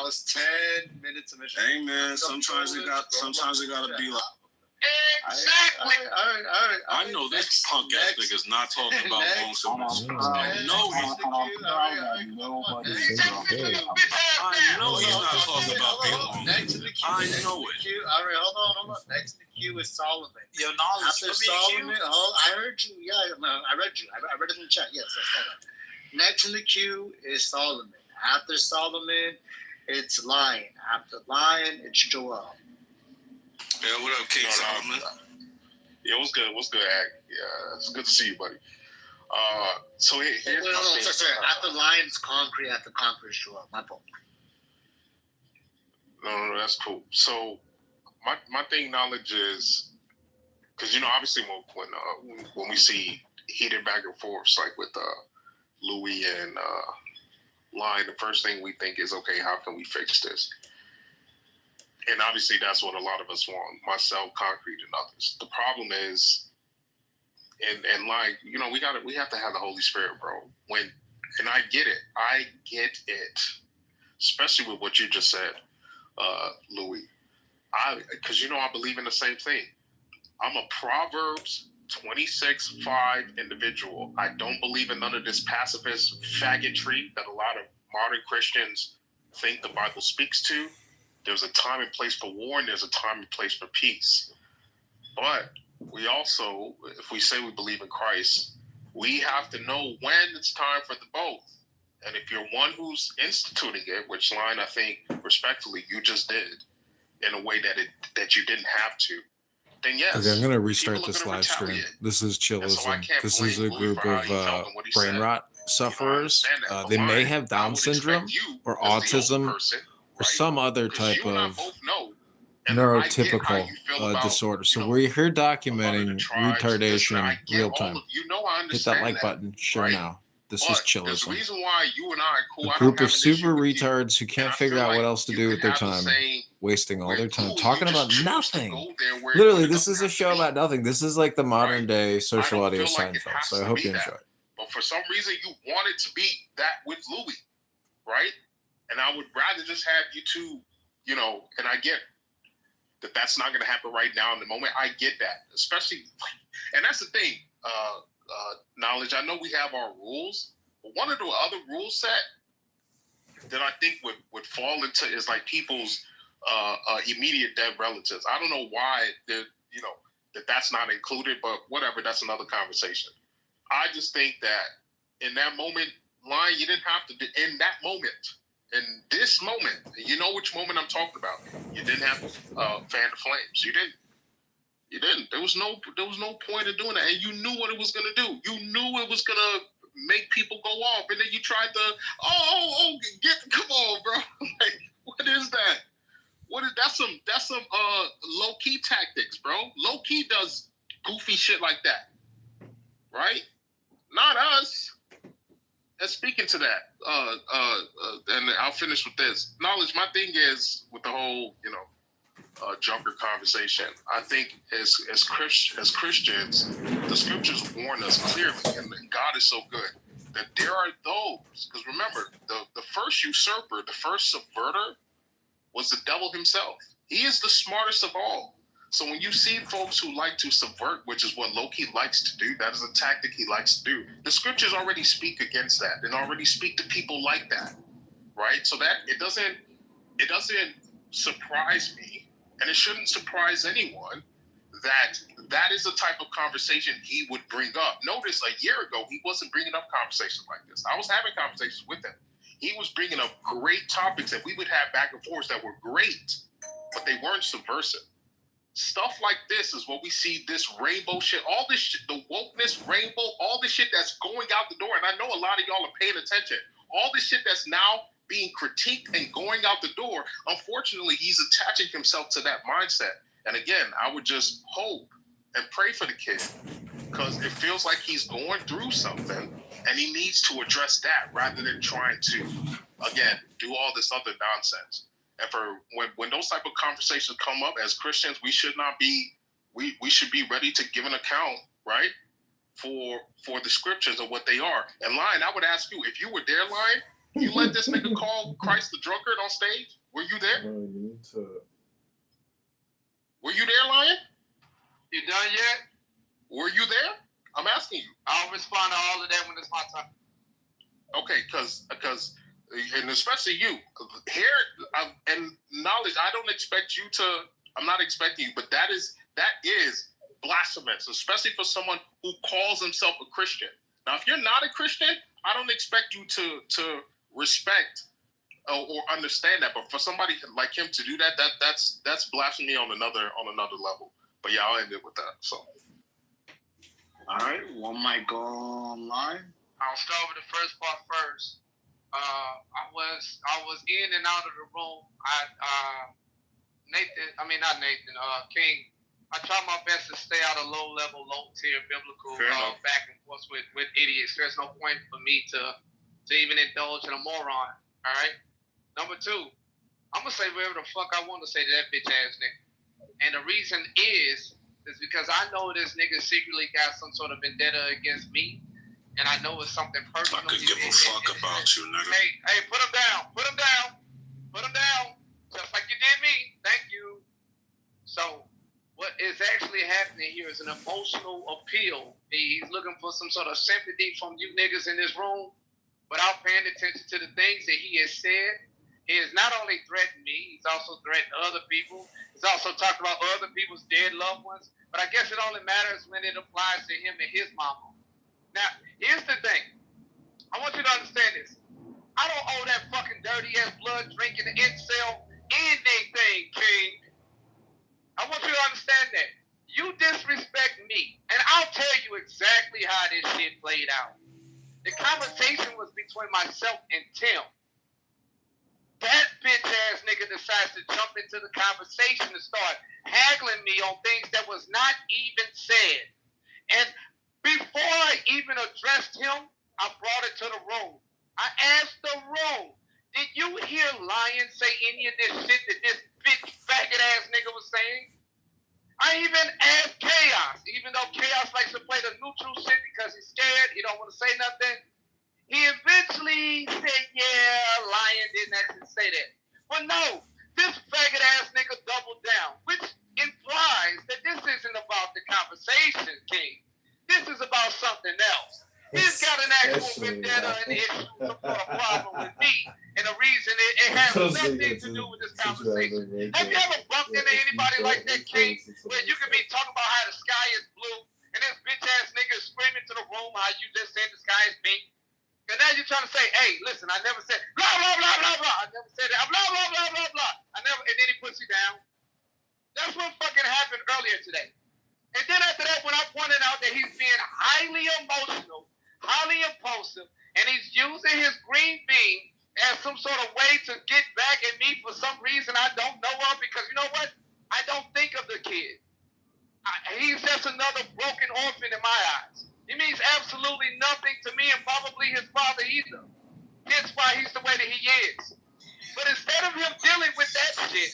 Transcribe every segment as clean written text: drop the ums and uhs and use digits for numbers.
was 10 minutes of mission. Hey man, sometimes it gotta be like. Exactly. All right. I know this punk ass nigga's not talking about lonesomeness. I know he's not talking about being lonely. Next in the queue. I know it. All right, hold on. Next in the queue is Solomon. Yo, knowledge. After Solomon, I heard you. Yeah, I read you. I read it in the chat. Yes, I saw that. Next in the queue is Solomon. After Solomon, it's Lion. After Lion, it's Joel. Yeah, what up, King Solomon? Yeah, what's good? Ag? Yeah, it's good to see you, buddy. So here's my thing. Sorry. After Lion's Concrete, after Concrete is Joel. My fault. No, that's cool. So my thing, knowledge is, because obviously when we see heated back and forth like with Louis and Lion, the first thing we think is, okay, how can we fix this? And obviously that's what a lot of us want, myself, Concrete, and others. The problem is, and like, we have to have the Holy Spirit, bro. And I get it, especially with what you just said, Louis. Because I believe in the same thing. I'm a Proverbs 26:5 individual. I don't believe in none of this pacifist faggotry that a lot of modern Christians think the Bible speaks to. There's a time and place for war, and there's a time and place for peace. But we also, if we say we believe in Christ, we have to know when it's time for the both. And if you're one who's instituting it, which Line, I think, respectfully, you just did, in a way that you didn't have to, then yes. Okay, I'm going to restart this live stream. This is Chillism. This is a group of brain rot sufferers. They may have Down syndrome or autism or some other type of neurotypical disorder. So we're here documenting retardation in real time. Hit that like button. Share now. This is Chillism. A group of super retards who can't figure out what else to do with their time, wasting all their time talking about nothing. Literally, this is a show about nothing. This is like the modern day social audio Seinfeld. So I hope you enjoy it. But for some reason, you want it to be that with Louis, right? And I would rather just have you two, and I get that that's not going to happen right now in the moment. I get that, especially, and that's the thing, knowledge. I know we have our rules, but one of the other rule set that I think would fall into is like people's immediate dead relatives. I don't know why that's not included, but whatever, that's another conversation. I just think that in that moment, Lion, you didn't have to, in that moment, in this moment, you know which moment I'm talking about. You didn't have to fan the flames. You didn't. There was no point in doing that. And you knew what it was going to do. You knew it was going to make people go off. And then you tried to, come on, bro. Like, what is that? That's some low-key tactics, bro. Low-key does goofy shit like that. Right? Not us. And speaking to that, and I'll finish with this. Knowledge, my thing is with the whole, junker conversation, I think as Christians, the scriptures warn us clearly, and God is so good, that there are those, because remember, the first usurper, the first subverter was the devil himself. He is the smartest of all. So when you see folks who like to subvert, which is what Loki likes to do, that is a tactic he likes to do. The scriptures already speak against that and already speak to people like that, right? So that it doesn't surprise me, and it shouldn't surprise anyone that is the type of conversation he would bring up. Notice a year ago, he wasn't bringing up conversations like this. I was having conversations with him. He was bringing up great topics that we would have back and forth that were great, but they weren't subversive. Stuff like this is what we see, this rainbow shit, all this shit, the wokeness, rainbow, all this shit that's going out the door. And I know a lot of y'all are paying attention. All this shit that's now being critiqued and going out the door, unfortunately, he's attaching himself to that mindset. And again, I would just hope and pray for the kid, because it feels like he's going through something and he needs to address that rather than trying to, again, do all this other nonsense. And for when those type of conversations come up as Christians, we should not be, we should be ready to give an account, right, for the scriptures of what they are. And Lion, I would ask you, if you were there, Lion, You let this nigga call Christ the drunkard on stage? Were you there? You need to... Were you there, Lion? You done yet? Were you there? I'm asking you. I'll respond to all of that when it's my time. Okay, because and especially you here and knowledge. I don't expect you to. I'm not expecting you, but that is blasphemous, especially for someone who calls himself a Christian. Now, if you're not a Christian, I don't expect you to respect or understand that. But for somebody like him to do that, that's blasphemy on another level. But yeah, I'll end it with that. So. All right, one might go online. I'll start with the first part first. I was in and out of the room. King. I try my best to stay out of low-level, low-tier biblical back and forth with idiots. There's no point for me to even indulge in a moron. All right. Number two, I'm gonna say whatever the fuck I want to say to that bitch ass nigga, and the reason is because I know this nigga secretly got some sort of vendetta against me, and I know it's something personal. I could give a fuck about you, nigga. Hey, put him down. Put him down. Put him down. Just like you did me. Thank you. So, what is actually happening here is an emotional appeal. He's looking for some sort of sympathy from you niggas in this room without paying attention to the things that he has said. He has not only threatened me, he's also threatened other people. He's also talked about other people's dead loved ones. But I guess it only matters when it applies to him and his mama. Now, here's the thing. I want you to understand this. I don't owe that fucking dirty-ass blood-drinking incel anything, King. I want you to understand that. You disrespect me, and I'll tell you exactly how this shit played out. The conversation was between myself and Tim. That bitch-ass nigga decides to jump into the conversation and start haggling me on things that was not even said. And before I even addressed him, I brought it to the room. I asked the room, did you hear Lion say any of this shit that this big faggot-ass nigga was saying? I even asked Chaos, even though Chaos likes to play the neutral shit because he's scared, he don't want to say nothing. He eventually said, yeah, Lion didn't actually say that. But no, this faggot-ass nigga doubled down, which implies that this isn't about the conversation, King. This is about something else. He's got an actual vendetta and issue, some sort of problem with me, and the reason it has nothing to do with this conversation. Have you ever bumped into anybody like that, King, where you can be talking about how the sky is blue, and this bitch-ass nigga is screaming to the room how you just said the sky is pink? And now you're trying to say, hey, listen, I never said blah, blah, blah, blah, blah. I never said that. Blah, blah, blah, blah, blah. And then he puts you down. That's what fucking happened earlier today. And then after that, when I pointed out that he's being highly emotional, highly impulsive, and he's using his green bean as some sort of way to get back at me for some reason I don't know of, because you know what? I don't think of the kid. He's just another broken orphan in my eyes. He means absolutely nothing to me and probably his father either. Hence why he's the way that he is. But instead of him dealing with that shit,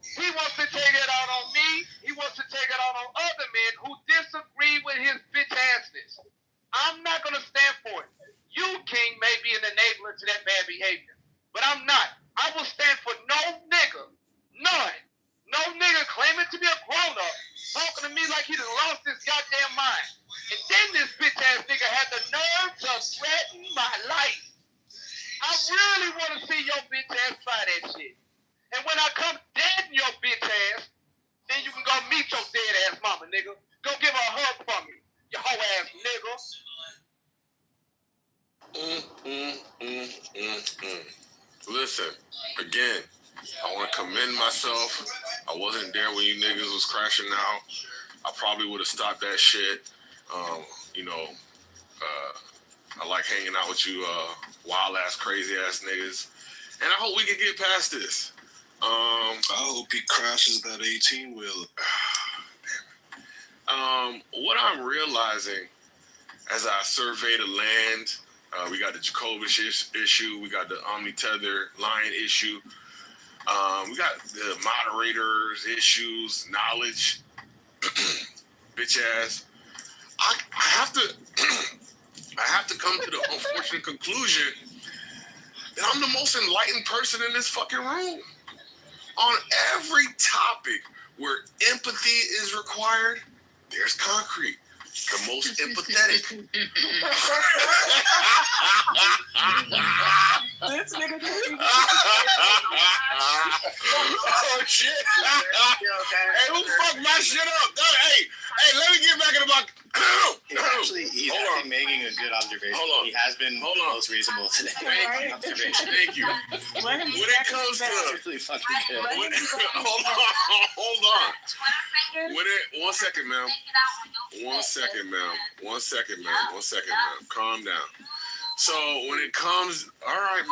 he wants to take it out on me. He wants to take it out on other men who disagree with his bitch-assness. I'm not going to stand for it. You, King, may be an enabler to that bad behavior, but I'm not. I will stand for no nigga, none. No nigga claiming to be a grown-up, talking to me like he done lost his goddamn mind. And then this bitch-ass nigga had the nerve to threaten my life. I really want to see your bitch-ass try that shit. And when I come dead in your bitch-ass, then you can go meet your dead-ass mama, nigga. Go give her a hug from me, you hoe-ass nigga. Listen, again, I want to commend myself. I wasn't there when you niggas was crashing out. I probably would have stopped that shit. I like hanging out with you wild-ass, crazy-ass niggas. And I hope we can get past this. I hope he crashes that 18-wheeler. What I'm realizing as I survey the land, we got the Jacobus issue, we got the Omni-Tether Lion issue, we got the moderators issues, knowledge, bitch ass. I have to come to the unfortunate conclusion And I'm the most enlightened person in this fucking room. On every topic where empathy is required, there's concrete. The most empathetic. This nigga oh shit! Hey, who fucked my shit up? Hey, let me get back in the box. He's actually making a good observation. Hold on. He has been most reasonable today. Thank you. When it comes to really fucking good. hold on. One second, ma'am. Calm down. So when it comes, all right.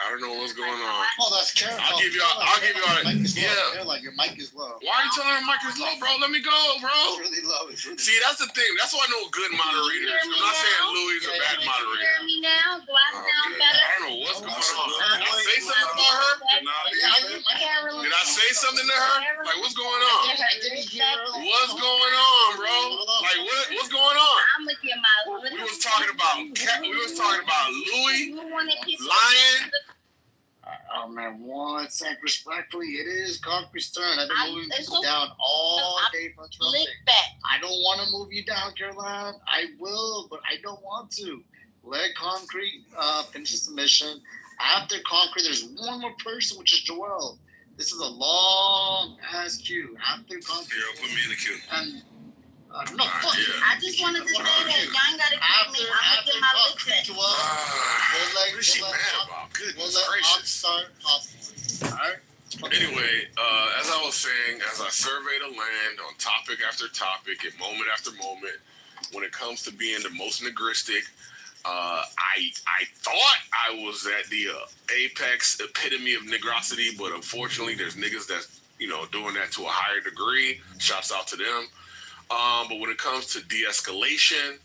I don't know what's going on. Oh, that's Karen. I'll give you all. Yeah. Like your mic is low. Why are you telling her mic is low, bro? Let me go, bro. It's really low. See, that's the thing. That's why I know good moderators. I'm not saying Louis is a bad moderator. Hear me now? Do I sound better? I don't know what's going on. Did I say something about her? Did I say something to her? Like, what's going on? What's going on, bro? Like, what's going on? I'm with you, Miles. We was talking about Louis, Lion. Oh man, one sec. Respectfully, it is Concrete's turn. I've been moving people down all day for Trump. I don't want to move you down, Caroline. I will, but I don't want to. Let Concrete finish his submission. After Concrete, there's one more person, which is Joel. This is a long ass queue. After Concrete, Yeah, put me in the queue. And no, fuck you. I just wanted to say that y'all ain't gotta keep me. I'm gonna get my list back. Joel, What is she mad about? Goodness gracious. Start popcorn. All right. Anyway, as I was saying, as I survey the land on topic after topic and moment after moment, when it comes to being the most nigristic, I thought I was at the apex epitome of nigrosity, but unfortunately, there's niggas that's doing that to a higher degree. Shouts out to them. But when it comes to de-escalation,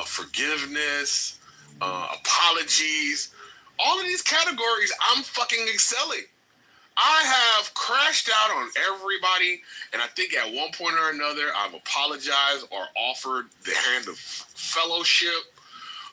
forgiveness, apologies, all of these categories, I'm fucking excelling. I have crashed out on everybody, and I think at one point or another, I've apologized or offered the hand of fellowship.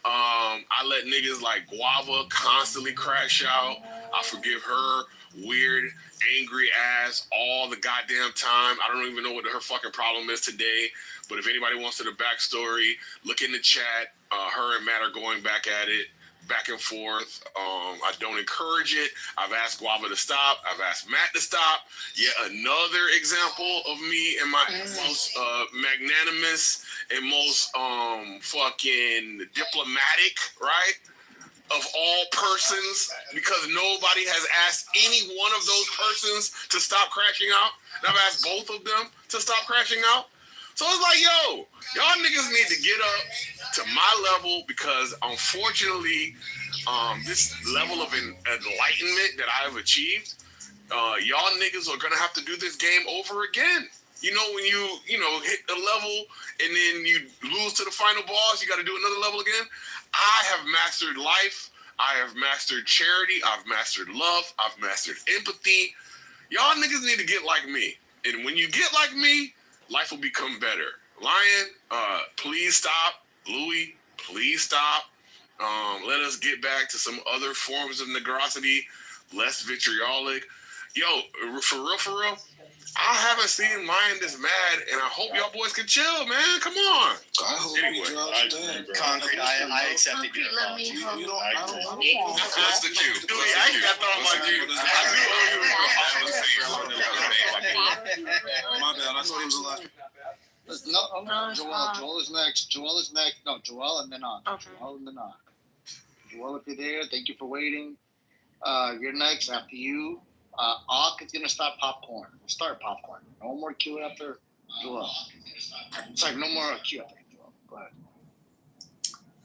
I let niggas like Guava constantly crash out. I forgive her weird, angry ass all the goddamn time. I don't even know what her fucking problem is today. But if anybody wants to the backstory, look in the chat. Her and Matt are going back at it, back and forth. I don't encourage it. I've asked Guava to stop. I've asked Matt to stop. Yet another example of me and my most magnanimous and most fucking diplomatic, right? Of all persons, because nobody has asked any one of those persons to stop crashing out. And I've asked both of them to stop crashing out. So it's like, yo, y'all niggas need to get up to my level, because unfortunately, this level of enlightenment that I've achieved, y'all niggas are gonna have to do this game over again. You know, when you hit a level and then you lose to the final boss, you got to do another level again. I have mastered life. I have mastered charity. I've mastered love. I've mastered empathy. Y'all niggas need to get like me. And when you get like me, life will become better. Lion, please stop. Louis, please stop. Let us get back to some other forms of negrosity, less vitriolic. Yo, for real, I haven't seen Lion this mad, and I hope y'all boys can chill, man. Come on. I hope Concrete, I accepted your apology. That's the cue. I ain't got thought about you. I do owe you an My bad, I thought he was alive. No, Joel is next. No, Joel and then on. Okay. Joel and then on. Joel, if you're there, thank you for waiting. You're next after you. Ak is going to start popcorn. We'll start popcorn. No more queue after Joel. Sorry, no more queue after Joel. Go ahead.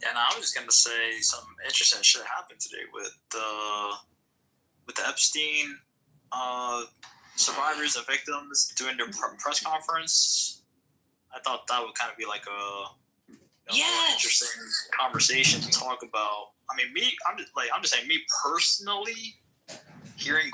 Yeah, no, I was just going to say some interesting shit happened today with the Epstein survivors and victims doing their press conference. I thought that would kind of be like a more interesting conversation to talk about. I mean, I'm just saying, me personally, hearing